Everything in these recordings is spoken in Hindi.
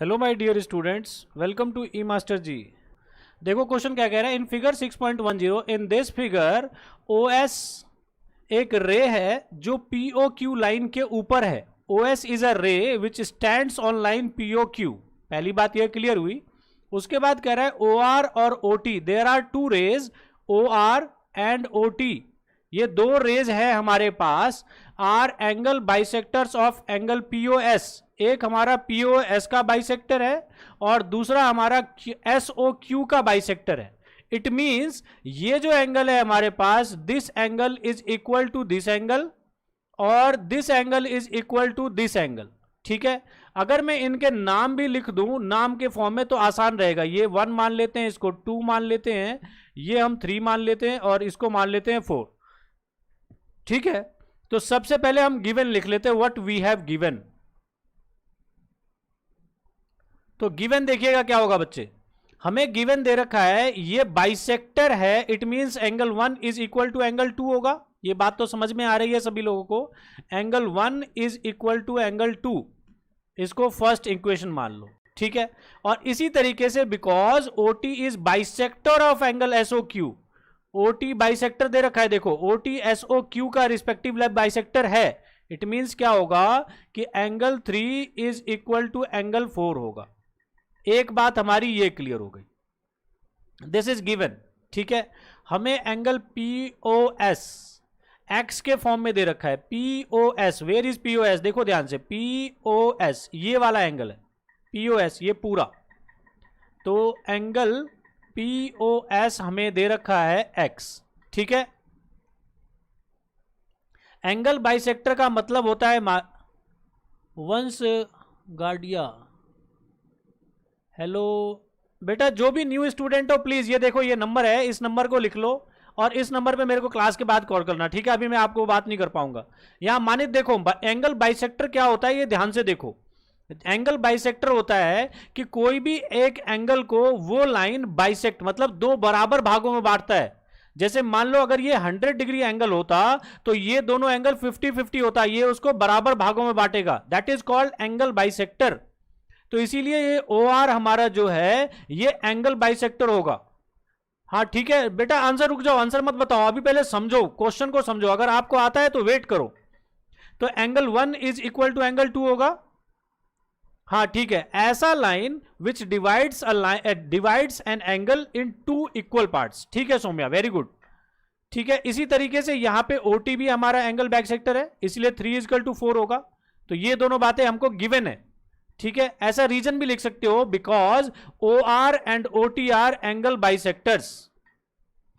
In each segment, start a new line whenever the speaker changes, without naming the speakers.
Hello my dear students, welcome to E master ji. देखो क्वेश्चन क्या कह रहा है। In figure 6.10 in this figure OS एक रे है जो POQ लाइन के ऊपर है। OS इज अ रे विच स्टैंड्स ऑन लाइन POQ। पहली बात यह क्लियर हुई। उसके बाद कह रहा है OR और OT, there are two rays OR and OT। ये दो रेज है हमारे पास, are angle bisectors of angle POS। एक हमारा POS का बाइसेक्टर है और दूसरा हमारा SOQ का बाइसेक्टर है। इट मींस ये जो एंगल है हमारे पास, this angle is equal to this angle और this angle is equal to this angle. ठीक है, अगर मैं इनके नाम भी लिख दूं नाम के फॉर्म में तो आसान रहेगा। ये 1 मान लेते हैं, इसको 2 मान लेते हैं, ये हम 3 मान लेते हैं और इसको मान लेते हैं 4। ठीक है, तो सबसे पहले हम गिवन लिख लेते हैं, व्हाट वी हैव गिवन। तो गिवन देखिएगा क्या होगा बच्चे। हमें गिवन दे रखा है ये बाइसेक्टर है, it means angle 1 is equal to angle 2 होगा। ये बात तो समझ में आ रही है सभी लोगों को। Angle 1 is equal to angle 2, इसको फर्स्ट इक्वेशन मान लो। ठीक है, और इसी तरीके से because OT is bisector of angle SOQ, OT bisector दे रखा है। देखो OT SOQ का रिस्पेक्टिव लेफ्ट बाइसेक्टर है। इट मींस क्या होगा कि angle 3 is equal to angle 4 होगा। एक बात हमारी ये क्लियर हो गई, दिस इज गिवन। ठीक है, हमें एंगल POS एक्स के फॉर्म में दे रखा है। POS, where is POS? देखो ध्यान से, POS ये वाला एंगल है, POS ये पूरा। तो एंगल POS हमें दे रखा है x। ठीक है, एंगल बाइसेक्टर का मतलब होता है वंश गार्डिया। हेलो बेटा, जो भी न्यू स्टूडेंट हो प्लीज ये देखो, ये नंबर है, इस नंबर को लिख लो और इस नंबर पे मेरे को क्लास के बाद कॉल करना। ठीक है, अभी मैं आपको बात नहीं कर पाऊंगा। यहां मानित देखो, एंगल बाइसेक्टर क्या होता है ये ध्यान से देखो। एंगल बाइसेक्टर होता है कि कोई भी एक एंगल को वो लाइन बाइसेक्ट मतलब दो बराबर भागों में बांटता है। जैसे मान लो अगर ये 100 डिग्री एंगल होता तो ये दोनों एंगल 50-50 होता, ये उसको बराबर भागों में बांटेगा। That is called angle bisector. तो इसीलिए ये OR हमारा जो है ये एंगल बाइसेक्टर होगा। हाँ ठीक है बेटा, आंसर रुक जाओ, आंसर मत बताओ, अभी पहले समझो, क्वेश्चन को समझो। अगर आपको आता है तो वेट करो। तो angle 1 is equal to angle 2 होगा। हाँ ठीक है, ऐसा line which divides an angle in 2 equal parts. ठीक है सौम्या, वेरी गुड। ठीक है, इसी तरीके से यहां पे OT भी हमारा एंगल बाइसेक्टर है, इसलिए 3 इज इक्वल टू 4 होगा। तो ये दोनों बातें हमको गिवन है। ठीक है, ऐसा रीजन भी लिख सकते हो, because OR and OT are angle bisectors.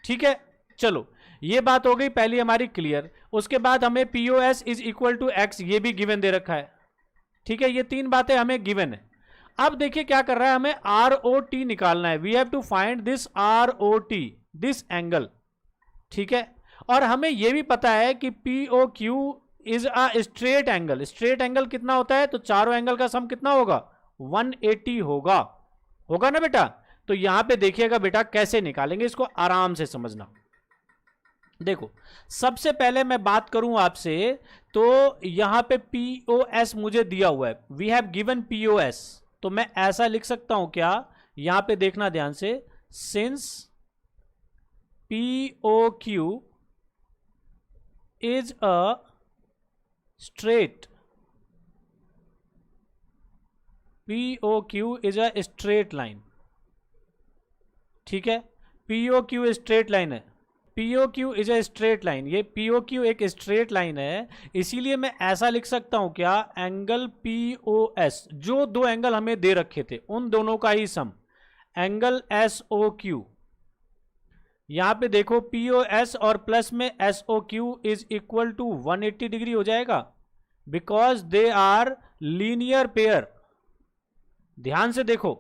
ठीक है, चलो ये बात हो गई पहली हमारी क्लियर। उसके बाद हमें POS is equal to x ये भी गिवन दे रखा है। ठीक है, ये 3 बातें हमें गिवन है। अब देखिए क्या कर रहा है, हमें ROT निकालना है। We have to find this ROT, this angle. ठीक है, और हमें यह भी पता है कि POQ is a straight angle. Straight angle कितना होता है? तो चारों एंगल का सम कितना होगा? 180 होगा। होगा ना बेटा? तो यहां पे देखिएगा बेटा कैसे निकालेंगे, इसको आराम से समझना। देखो सबसे पहले मैं बात करूं आपसे, तो यहां पे POS मुझे दिया हुआ है, वी हैव गिवन POS। तो मैं ऐसा लिख सकता हूं क्या? यहां पे देखना ध्यान से, since POQ is a straight, POQ is a straight line. ठीक है, POQ स्ट्रेट लाइन है, POQ is a straight line. ये POQ एक स्ट्रेट लाइन है, इसीलिए मैं ऐसा लिख सकता हूं क्या? एंगल POS, जो दो एंगल हमें दे रखे थे उन दोनों का ही सम, एंगल SOQ। यहां पे देखो POS और प्लस में SOQ is equal to 180 degree हो जाएगा, because they are linear pair. ध्यान से देखो,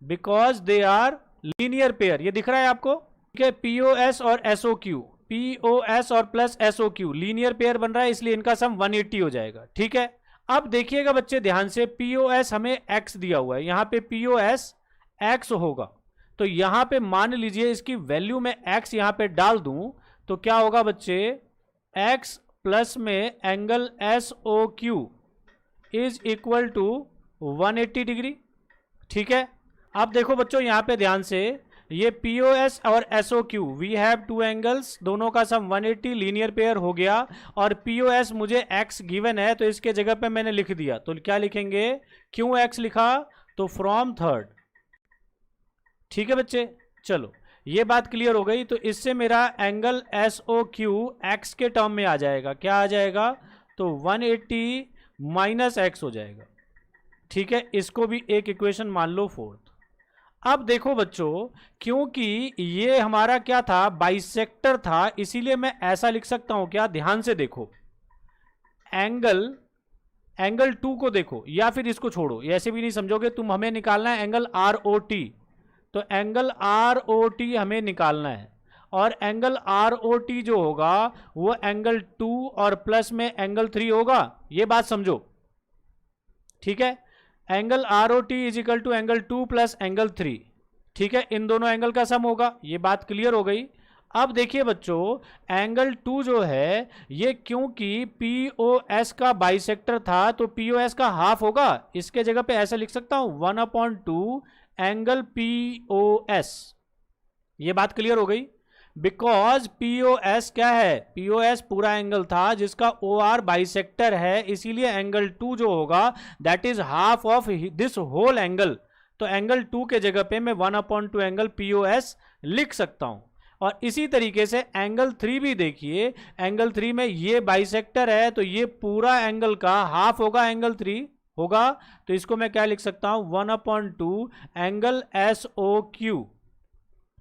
because they are linear pair. ये दिख रहा है आपको? ठीक है, POS और SOQ, POS और प्लस SOQ लीनियर पेयर बन रहा है, इसलिए इनका सम 180 हो जाएगा। ठीक है, अब देखिएगा बच्चे ध्यान से, POS हमें x दिया हुआ है, यहां पे POS x होगा। तो यहां पे मान लीजिए इसकी वैल्यू में x यहां पे डाल दूं तो क्या होगा बच्चे? x प्लस में angle SOQ is equal to 180 degree. ठीक है, अब देखो बच्चों यहाँ पे ध्यान से, ये POS और SOQ we have two angles, दोनों का सम 180, लीनियर पेयर हो गया। और POS मुझे x गिवन है तो इसके जगह पे मैंने लिख दिया, तो क्या लिखेंगे, क्यों x लिखा, तो फ्रॉम थर्ड। ठीक है बच्चे, चलो ये बात क्लियर हो गई। तो इससे मेरा एंगल SOQ x के टर्म में आ जाएगा, क्या आ जाएगा, तो 180 माइनस x हो जाएगा। ठीक है, इसको भी एक इक्वेशन मान लो फोर्थ। अब देखो बच्चों, क्योंकि ये हमारा क्या था, बाइसेक्टर था, इसीलिए मैं ऐसा लिख सकता हूं, क्या, ध्यान से देखो, एंगल 2 को देखो, या फिर इसको छोड़ो, ऐसे भी नहीं समझोगे तुम, हमें निकालना है एंगल ROT। तो एंगल ROT हमें निकालना है, और एंगल ROT जो होगा वो एंगल 2 और प्लस में एंगल 3 होगा, ये बात समझो। ठीक है, angle ROT is equal to angle 2 plus angle 3। ठीक है, इन दोनों एंगल का सम होगा, ये बात क्लियर हो गई। अब देखिए बच्चों, एंगल 2 जो है ये क्योंकि POS का बाइसेक्टर था तो POS का हाफ होगा, इसके जगह पे ऐसा लिख सकता हूं 1/2 एंगल POS। ये बात क्लियर हो गई, बिकॉज POS क्या है, POS पूरा एंगल था जिसका OR बाइसेक्टर है, इसीलिए एंगल 2 जो होगा that is half of this whole angle. तो एंगल 2 के जगह पे मैं 1/2 एंगल POS लिख सकता हूं। और इसी तरीके से एंगल 3 भी देखिए, एंगल 3 में ये बाइसेक्टर है तो ये पूरा एंगल का हाफ होगा, एंगल 3 होगा, तो इसको मैं क्या लिख सकता हूं, 1/2 एंगल SOQ।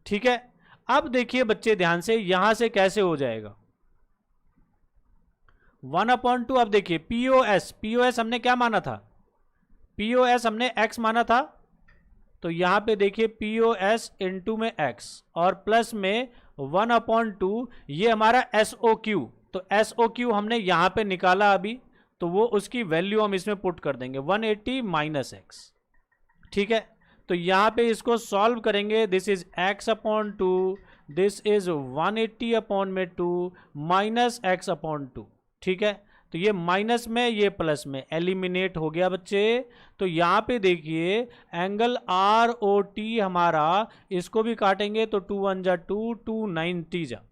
ठीक है, अब देखिए बच्चे ध्यान से, यहां से कैसे हो जाएगा 1/2। अब देखिए POS हमने क्या माना था, POS हमने x माना था, तो यहां पे देखिए POS इनटू में x और प्लस में 1/2 ये हमारा SOQ। तो SOQ हमने यहां पे निकाला अभी, तो वो उसकी वैल्यू हम इसमें पुट कर देंगे 180 माइनस x। ठीक है, तो यहां पे इसको सॉल्व करेंगे, this is x/2, this is 180/2 minus x/2। ठीक है, तो ये माइनस में ये प्लस में एलिमिनेट हो गया बच्चे। तो यहां पे देखिए एंगल ROT हमारा, इसको भी काटेंगे तो 2 1 जा 2, 2 90 जा,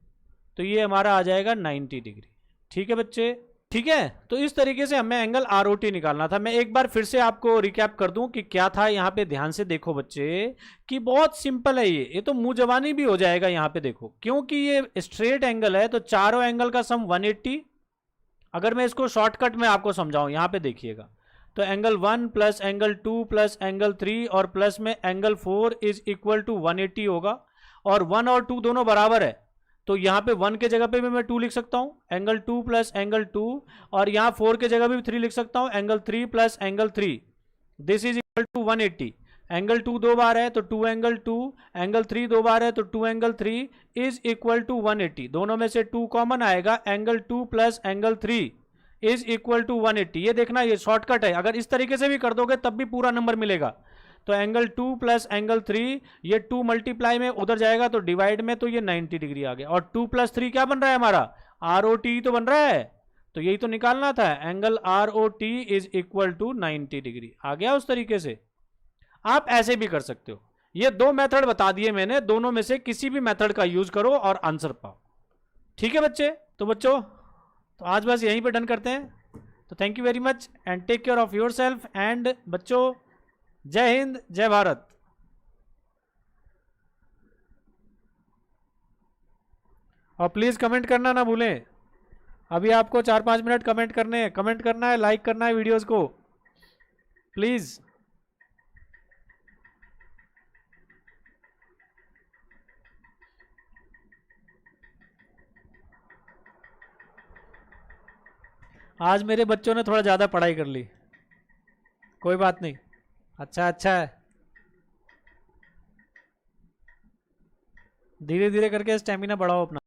तो ये हमारा आ जाएगा 90 डिग्री। ठीक है बच्चे, ठीक है, तो इस तरीके से हमें एंगल ROT निकालना था। मैं एक बार फिर से आपको रिकैप कर दूं कि क्या था यहाँ पे, ध्यान से देखो बच्चे कि बहुत सिंपल है ये तो मुंह जवानी भी हो जाएगा। यहाँ पे देखो, क्योंकि ये स्ट्रेट एंगल है तो चारों एंगल का सम 180। अगर मैं इसको शॉर्टकट में आपको समझाऊं, यहाँ पे देखिएगा, तो angle 1 plus angle 2 plus angle 3 और प्लस में एंगल 4 इज इक्वल टू 180 होगा। और 1 और 2 दोनों बराबर है, तो यहाँ पे 1 के जगह पे भी मैं 2 लिख सकता हूँ, एंगल 2 प्लस एंगल 2, और यहाँ 4 के जगह भी 3 लिख सकता हूँ, angle 3 plus angle 3, this is equal to 180। Angle 2 दो बार है तो 2 एंगल 2, एंगल 3 दो बार है तो 2 एंगल 3 इज इक्वल टू 180। दोनों में से 2 कॉमन आएगा, angle 2 plus angle 3 is equal to 180। ये देखना, ये शॉर्टकट है, अगर इस तरीके से भी कर दोगे तब भी पूरा नंबर मिलेगा। तो एंगल 2 प्लस एंगल 3, ये 2 मल्टीप्लाई में उधर जाएगा तो डिवाइड में, तो ये 90 डिग्री आ गया। और 2 प्लस 3 क्या बन रहा है हमारा, ROT तो बन रहा है, तो यही तो निकालना था, angle ROT is equal to 90 degree आ गया। उस तरीके से आप ऐसे भी कर सकते हो। ये 2 मेथड बता दिए मैंने, दोनों में से किसी भी मेथड का यूज करो और आंसर पाओ। ठीक है बच्चे, तो बच्चों तो आज बस यहीं पे डन करते हैं। तो thank you very much and take care of yourself. And बच्चों, जय हिंद, जय भारत। और प्लीज कमेंट करना ना भूलें, अभी आपको 4-5 मिनट कमेंट करने हैं, कमेंट करना है, लाइक करना है वीडियोस को प्लीज। आज मेरे बच्चों ने थोड़ा ज़्यादा पढ़ाई कर ली, कोई बात नहीं, अच्छा है, धीरे धीरे करके स्टेमिना बढ़ाओ अपना।